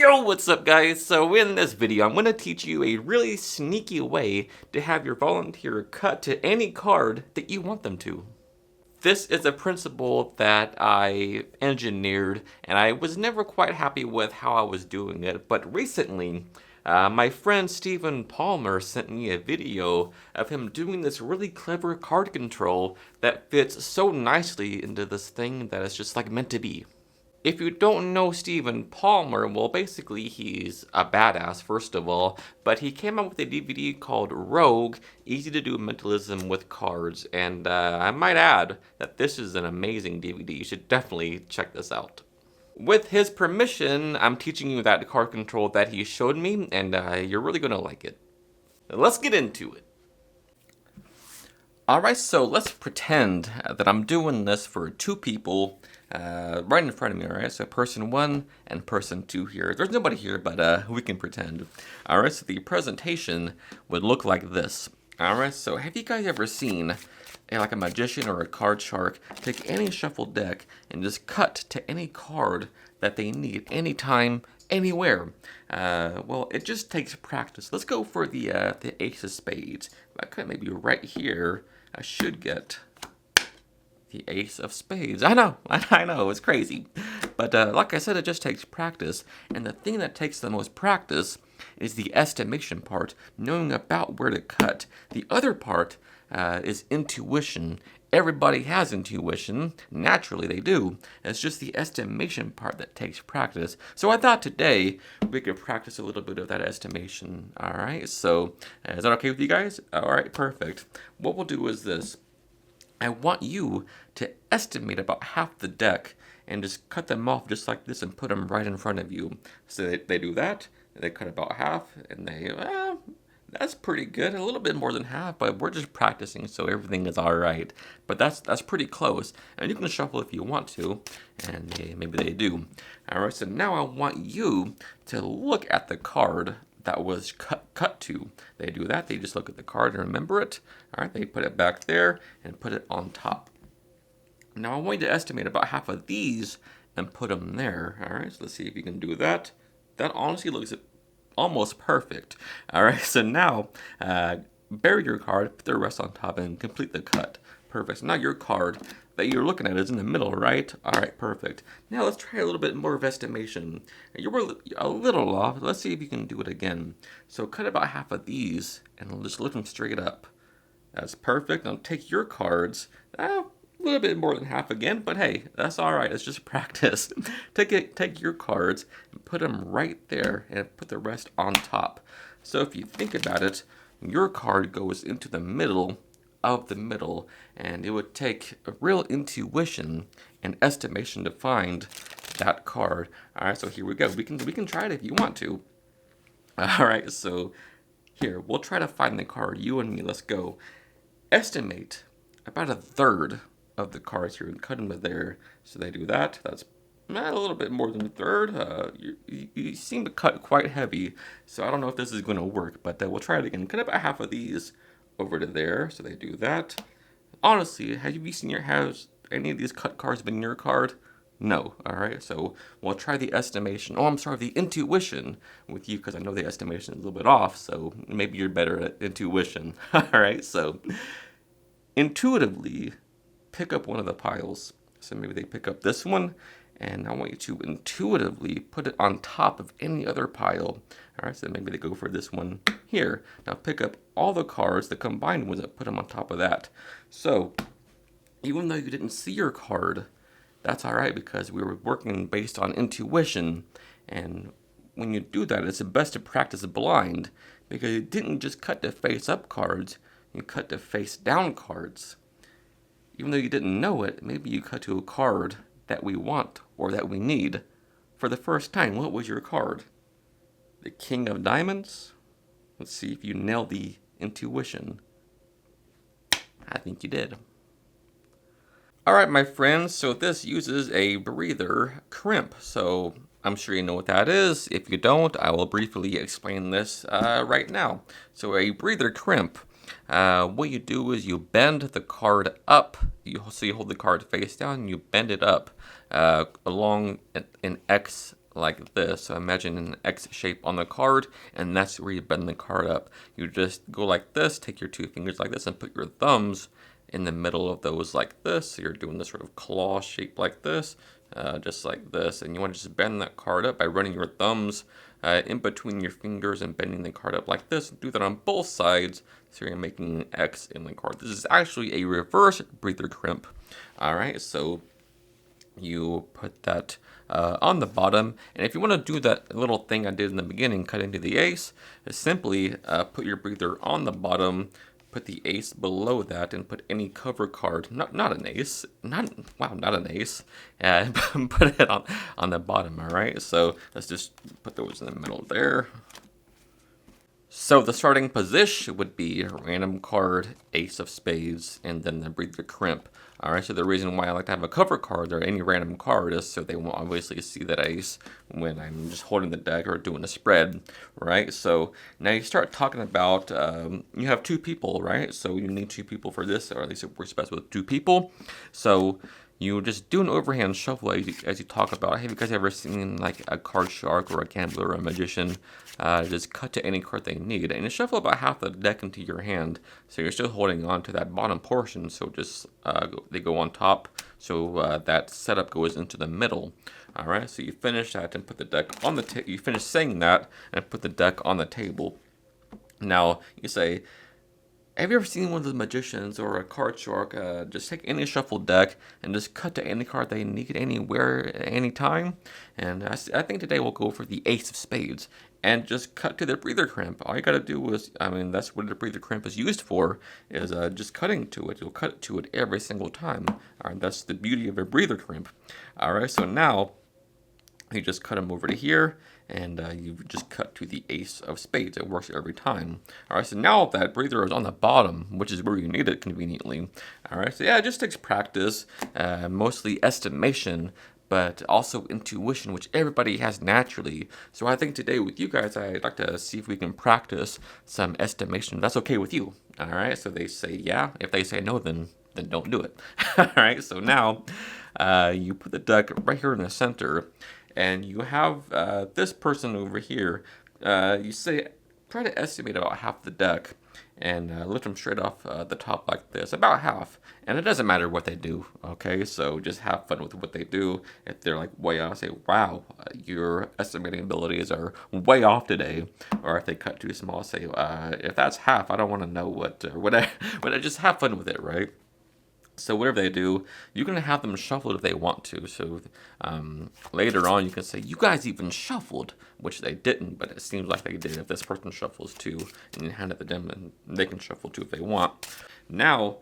Yo, what's up guys? So in this video, I'm going to teach you a really sneaky way to have your volunteer cut to any card that you want them to. This is a principle that I engineered, and I was never quite happy with how I was doing it, but recently, my friend Stephen Palmer sent me a video of him doing this really clever card control that fits so nicely into this thing that is just like meant to be. If you don't know Stephen Palmer, well, basically he's a badass, first of all, but he came out with a DVD called Rogue, Easy to Do Mentalism with Cards, and I might add that this is an amazing DVD. You should definitely check this out. With his permission, I'm teaching you that card control that he showed me, and you're really going to like it. Let's get into it. Alright, so let's pretend that I'm doing this for two people right in front of me, alright? So person one and person two here. There's nobody here, but we can pretend. Alright, so the presentation would look like this. Alright, so have you guys ever seen like a magician or a card shark take any shuffled deck and just cut to any card that they need, anytime, anywhere? Well, it just takes practice. Let's go for the ace of spades. If I cut maybe right here, I should get the ace of spades. I know, it's crazy. But like I said, it just takes practice. And the thing that takes the most practice is the estimation part, knowing about where to cut. The other part is intuition. Everybody has intuition. Naturally, they do. It's just the estimation part that takes practice. So I thought today we could practice a little bit of that estimation. All right, so is that okay with you guys? All right, perfect. What we'll do is this. I want you to estimate about half the deck and just cut them off just like this and put them right in front of you. So they do that, they cut about half, and that's pretty good. A little bit more than half, but we're just practicing, so everything is all right. But that's pretty close, and you can shuffle if you want to, and maybe they do. All right, so now I want you to look at the card that was cut to. They do that. They just look at the card and remember it. All right, they put it back there and put it on top. Now I want you to estimate about half of these and put them there. All right, so let's see if you can do that. That honestly looks almost perfect. All right, so now bury your card, put the rest on top, and complete the cut. Perfect. So now your card that you're looking at is in the middle, right? All right, perfect. Now let's try a little bit more of estimation. You were a little off. Let's see if you can do it again. So cut about half of these and just lift them straight up. That's perfect. Now take your cards. A little bit more than half again, but hey, that's all right. It's just practice. Take your cards and put them right there and put the rest on top. So if you think about it, your card goes into the middle of the middle, and it would take a real intuition and estimation to find that card. All right, so here we go. We can try it if you want to. All right, so here we'll try to find the card. You and me, let's go. Estimate about a third of the cards here and cut them to there. So they do that. That's a little bit more than a third. You seem to cut quite heavy, so I don't know if this is going to work, but we'll try it again. Cut about half of these over to there, so they do that. Honestly, has any of these cut cards been your card? No. All right, so we'll try the estimation. Oh, I'm sorry, the intuition with you, because I know the estimation is a little bit off, so maybe you're better at intuition. All right, so intuitively pick up one of the piles. So maybe they pick up this one, and I want you to intuitively put it on top of any other pile. All right, so maybe they go for this one here. Now pick up all the cards, the combined ones, and put them on top of that. So even though you didn't see your card, that's all right, because we were working based on intuition. And when you do that, it's best to practice blind, because you didn't just cut to face up cards, you cut to face down cards. Even though you didn't know it, maybe you cut to a card that we want or that we need. For the first time, what was your card? The King of Diamonds? Let's see if you nailed the intuition. I think you did. Alright, my friends, so this uses a breather crimp. So I'm sure you know what that is. If you don't, I will briefly explain this right now. So a breather crimp, what you do is you bend the card up. So you hold the card face down and you bend it up along an X like this. So imagine an X shape on the card, and that's where you bend the card up. You just go like this, take your two fingers like this, and put your thumbs in the middle of those like this. So you're doing this sort of claw shape like this, just like this. And you want to just bend that card up by running your thumbs in between your fingers and bending the card up like this. Do that on both sides, so you're making an X in the card. This is actually a reverse breather crimp. All right, so you put that on the bottom, and if you want to do that little thing I did in the beginning, cut into the ace, simply put your breather on the bottom, put the ace below that, and put any cover card, not an ace, not an ace, and put it on the bottom. All right, so let's just put those in the middle there. So the starting position would be random card, ace of spades, and then the breather crimp. Alright, so the reason why I like to have a cover card or any random card is so they won't obviously see that ace when I'm just holding the deck or doing a spread, right? So now you start talking about, you have two people, right? So you need two people for this, or at least it works best with two people. So you just do an overhand shuffle as you talk about. Have you guys ever seen like a card shark or a gambler or a magician just cut to any card they need and you shuffle about half the deck into your hand, so you're still holding on to that bottom portion, so just they go on top, so that setup goes into the middle. All right, so you finish that and put the deck on the table. You finish saying that and put the deck on the table. Now you say, have you ever seen one of those magicians or a card shark just take any shuffled deck and just cut to any card they need anywhere, anytime? And I think today we'll go for the ace of spades and just cut to the breather crimp. All you gotta do is, that's what the breather crimp is used for, is just cutting to it. You'll cut to it every single time. All right, that's the beauty of a breather crimp. All right, so now you just cut them over to here, and you just cut to the ace of spades. It works every time. All right, so now that breather is on the bottom, which is where you need it conveniently. All right, so yeah, it just takes practice, mostly estimation, but also intuition, which everybody has naturally. So I think today with you guys, I'd like to see if we can practice some estimation. That's okay with you. All right, so they say yeah. If they say no, then don't do it. All right, so now you put the deck right here in the center, and you have this person over here. You say, try to estimate about half the deck, and lift them straight off the top like this, about half. And it doesn't matter what they do, okay? So just have fun with what they do. If they're like way off, say, wow, your estimating abilities are way off today. Or if they cut too small, say, if that's half, I don't want to know what I just have fun with it, right? So whatever they do, you can have them shuffled if they want to. So later on, you can say, you guys even shuffled, which they didn't, but it seems like they did. If this person shuffles too, and you hand it to them, and they can shuffle too if they want. Now,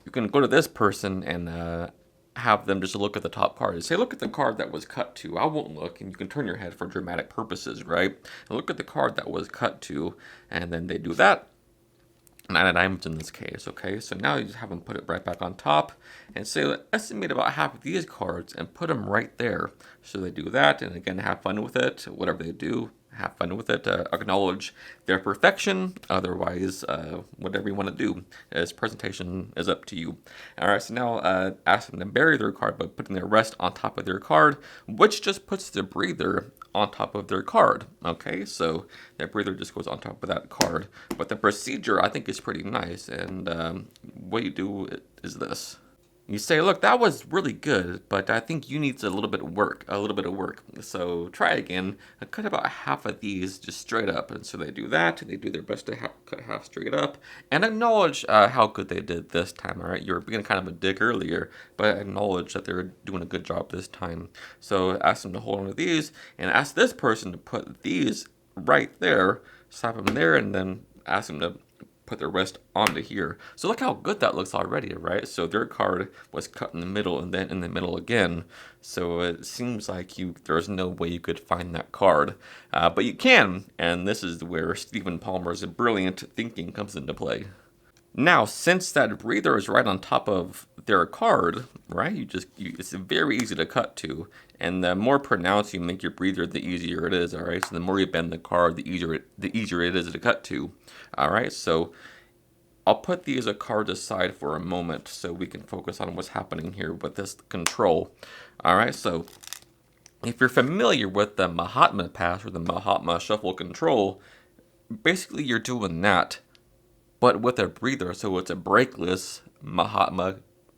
you can go to this person and have them just look at the top card. Say, look at the card that was cut to. I won't look, and you can turn your head for dramatic purposes, right? And look at the card that was cut to, and then they do that. 9 of diamonds in this case, okay? So now you just have them put it right back on top and say, estimate about half of these cards and put them right there. So they do that, and again, have fun with it. Whatever they do, have fun with it. Acknowledge their perfection. Otherwise, whatever you want to do, this presentation is up to you. All right, so now ask them to bury their card by putting their rest on top of their card, which just puts the breather on top of their card. Okay, so that breather just goes on top of that card. But the procedure, I think, is pretty nice. And what you do is this. You say, look, that was really good, but I think you need a little bit of work, So try again. Cut about half of these just straight up. And so they do that. They do their best to cut half straight up. And acknowledge how good they did this time, all right? You were being kind of a dick earlier, but acknowledge that they're doing a good job this time. So ask them to hold on to these, and ask this person to put these right there. Slap them there, and then ask them to put the rest onto here. So look how good that looks already, right? So their card was cut in the middle and then in the middle again. So it seems like there's no way you could find that card. But you can, and this is where Stephen Palmer's brilliant thinking comes into play. Now, since that breather is right on top of their card, right, it's very easy to cut to. And the more pronounced you make your breather, the easier it is, all right? So the more you bend the card, the easier it is to cut to, all right? So I'll put these cards aside for a moment so we can focus on what's happening here with this control. All right, so If you're familiar with the Mahatma pass or the Mahatma shuffle control, basically you're doing that, but with a breather, so it's a breakless Mahatma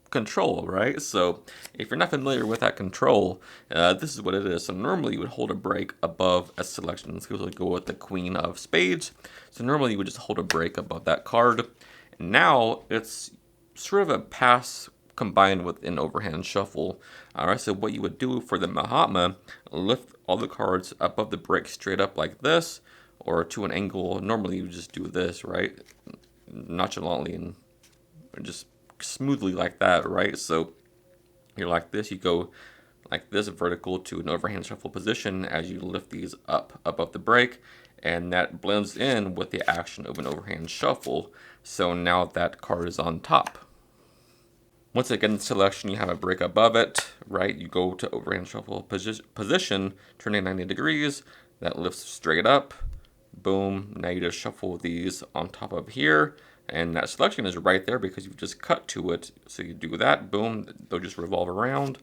control, right? So if you're not familiar with that control, this is what it is. So normally you would hold a break above a selection. Let's go with the Queen of Spades. So normally you would just hold a break above that card. And now it's sort of a pass combined with an overhand shuffle. All right, so what you would do for the Mahatma, lift all the cards above the break straight up like this, or to an angle. Normally you just do this, right? Nonchalantly and just smoothly like that, right? So you're like this, you go like this vertical to an overhand shuffle position as you lift these up above the break, and that blends in with the action of an overhand shuffle. So now that card is on top. Once again, in selection, you have a break above it, right? You go to overhand shuffle position, turning 90 degrees, that lifts straight up, boom. Now you just shuffle these on top of here, and that selection is right there because you've just cut to it. So you do that, boom, they'll just revolve around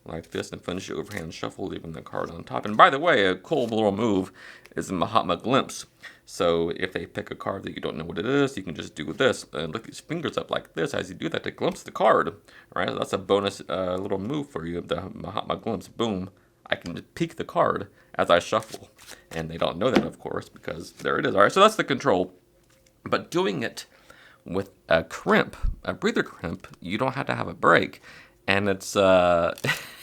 like this and finish the overhand shuffle, leaving the card on top. And by the way, a cool little move is the Mahatma Glimpse. So if they pick a card that you don't know what it is, you can just do this and lift these fingers up like this as you do that to glimpse the card, right? That's a bonus little move for you, the Mahatma Glimpse. Boom, I can just peek the card as I shuffle. And they don't know that, of course, because there it is. All right, so that's the control. But doing it with a crimp, a breather crimp, you don't have to have a break. And it's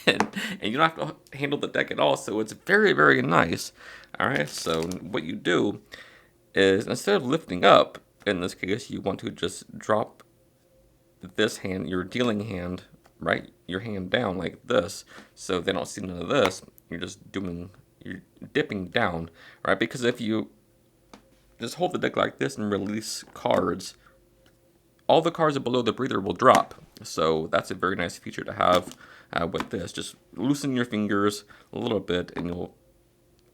and you don't have to handle the deck at all, so it's very, very nice. All right, so what you do is instead of lifting up, in this case, you want to just drop this hand, your dealing hand, right, your hand down like this, so they don't see none of this. You're dipping down, right? Because if you just hold the deck like this and release cards, all the cards below the breather will drop. So that's a very nice feature to have with this. Just loosen your fingers a little bit and all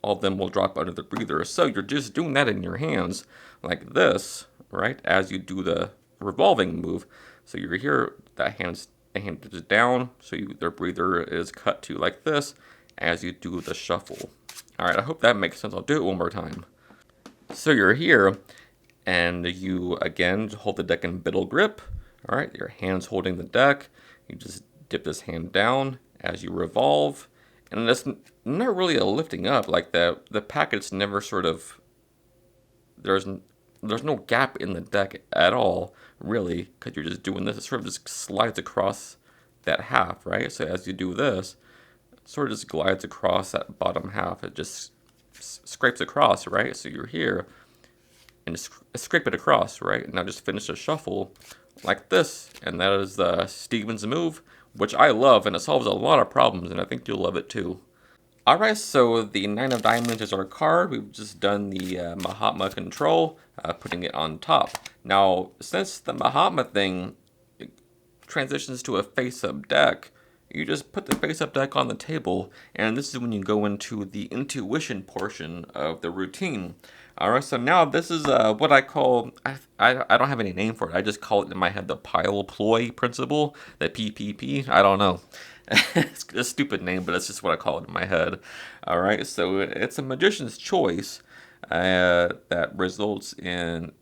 of them will drop under the breather. So you're just doing that in your hands like this, right, as you do the revolving move. So you're here, the hand is down, so their breather is cut to like this as you do the shuffle. All right, I hope that makes sense. I'll do it one more time. So you're here, and you, again, hold the deck in biddle grip. All right, your hand's holding the deck. You just dip this hand down as you revolve. And it's not really a lifting up. Like the packet's never sort of, there's no gap in the deck at all, really, because you're just doing this. It sort of just slides across that half, right? So as you do this, it sort of just glides across that bottom half. It just scrapes across, right? So you're here, and just scrape it across, right? Now just finish the shuffle like this, and that is the Stevens move, which I love, and it solves a lot of problems, and I think you'll love it too. Alright, so the 9 of Diamonds is our card. We've just done the Mahatma control, putting it on top. Now, since the Mahatma thing transitions to a face-up deck, you just put the face-up deck on the table, and this is when you go into the intuition portion of the routine. Alright, so now this is what I call, I don't have any name for it, I just call it in my head the pile ploy principle, the PPP, I don't know. It's a stupid name, but it's just what I call it in my head. Alright, so it's a magician's choice that results in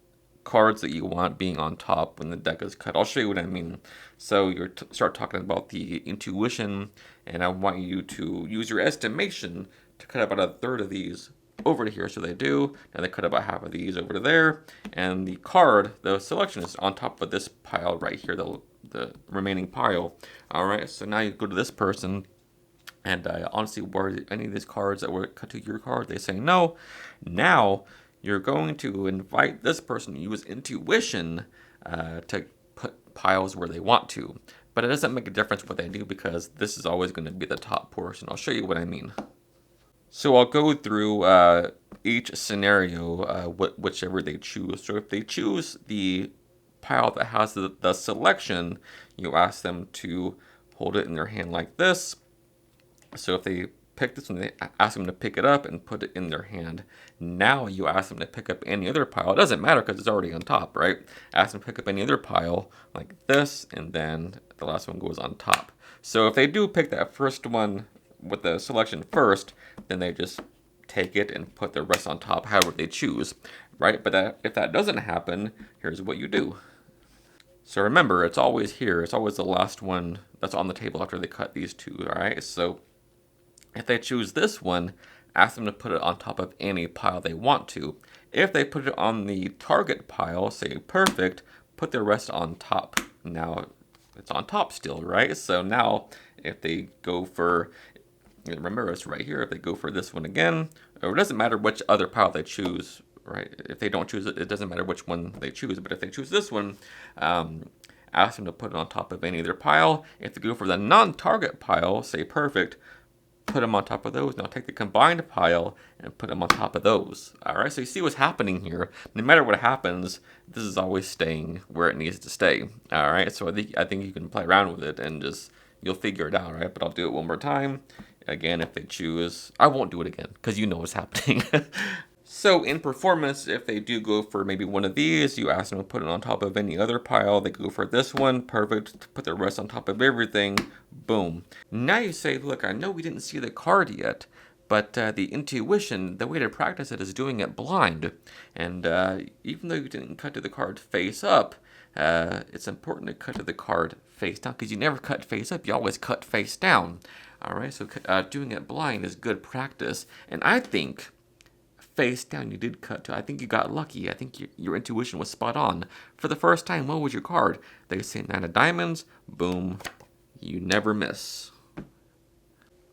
cards that you want being on top when the deck is cut. I'll show you what I mean. So you start talking about the intuition, and I want you to use your estimation to cut about a third of these over to here. So they do. Now they cut about half of these over to there, and the card, the selection, is on top of this pile right here, the remaining pile. All right. So now you go to this person, and honestly, were any of these cards that were cut to your card? They say no. Now you're going to invite this person to use intuition to put piles where they want to. But it doesn't make a difference what they do because this is always going to be the top portion. I'll show you what I mean. So I'll go through each scenario, whichever they choose. So if they choose the pile that has the selection, you ask them to hold it in their hand like this. So if they pick this one, they ask them to pick it up and put it in their hand. Now you ask them to pick up any other pile. It doesn't matter because it's already on top, right? Ask them to pick up any other pile like this, and then the last one goes on top. So if they do pick that first one with the selection first, then they just take it and put the rest on top, however they choose, right? But if that doesn't happen, here's what you do. So remember, it's always here. It's always the last one that's on the table after they cut these two, all right? So if they choose this one, ask them to put it on top of any pile they want to. If they put it on the target pile, say perfect, put the rest on top. Now, it's on top still, right? So now, if they go for, remember it's right here, if they go for this one again, or it doesn't matter which other pile they choose, right? If they don't choose it, it doesn't matter which one they choose, but if they choose this one, ask them to put it on top of any other pile. If they go for the non-target pile, say perfect, put them on top of those. Now take the combined pile and put them on top of those. All right, so you see what's happening here. No matter what happens, this is always staying where it needs to stay. All right, so I think you can play around with it and just, you'll figure it out, right? But I'll do it one more time. Again, if they choose, I won't do it again because you know what's happening. So in performance, if they do go for maybe one of these, you ask them to put it on top of any other pile. They go for this one, perfect, put the rest on top of everything, boom. Now you say, look, I know we didn't see the card yet, but the intuition, the way to practice it is doing it blind. And even though you didn't cut to the card face up, it's important to cut to the card face down because you never cut face up, you always cut face down. All right, so doing it blind is good practice. And I think face down you did cut to. I think you got lucky. I think your intuition was spot on. For the first time, what was your card? They say 9 of diamonds. Boom. You never miss.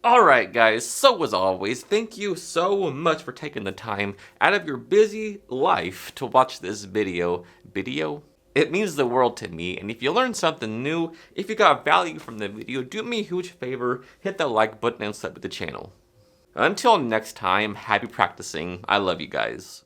Alright guys, so as always, thank you so much for taking the time out of your busy life to watch this video. It means the world to me, and if you learned something new, if you got value from the video, do me a huge favor, hit the like button and sub to the channel. Until next time, happy practicing. I love you guys.